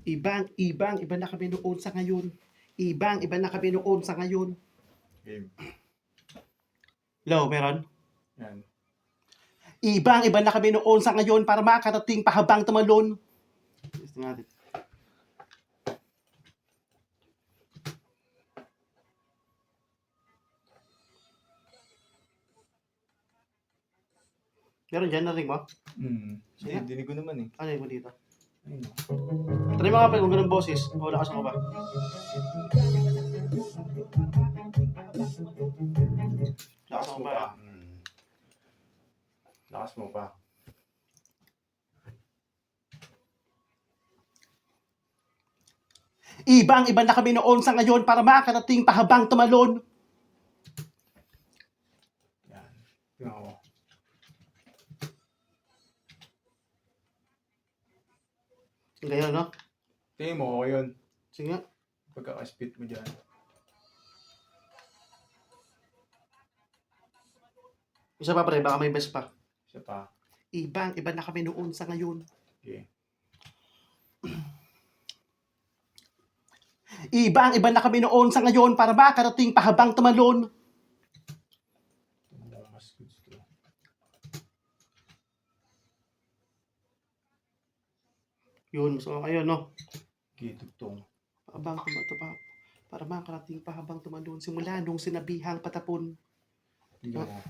Iba na kami noon sa ngayon. Iba na kami noon sa ngayon. Game. Hello, meron? Yan. Iba na kami noon sa ngayon para makarating pahabang tumalon. Gusto natin. Meron dyan, narinig mo? Sige, dinig ko naman eh. Ano yung mo dito? Ayun. Try mo nga pa kung ganun boses. O, lakas ako ba? Lakas ako ba? Lakas mo pa. Iba na kami noon sa ngayon para makarating pahabang tumalon. Yan. Tingnan ko. Ganyan, no? Tingin mo ako yun. Sige nga. Pagkaka-spit mo dyan. Isa pa pre, baka may best pa. Isa pa. Iba na kami noon sa ngayon. Okay. Iba na kami noon sa ngayon para makarating pahabang tumalon. Mas goods to. Yun, so ayun, no? Okay, tugtong. Pahabang tumalon. Para makarating pahabang tumalon. Simula nung sinabihang patapon. Tingnan ko.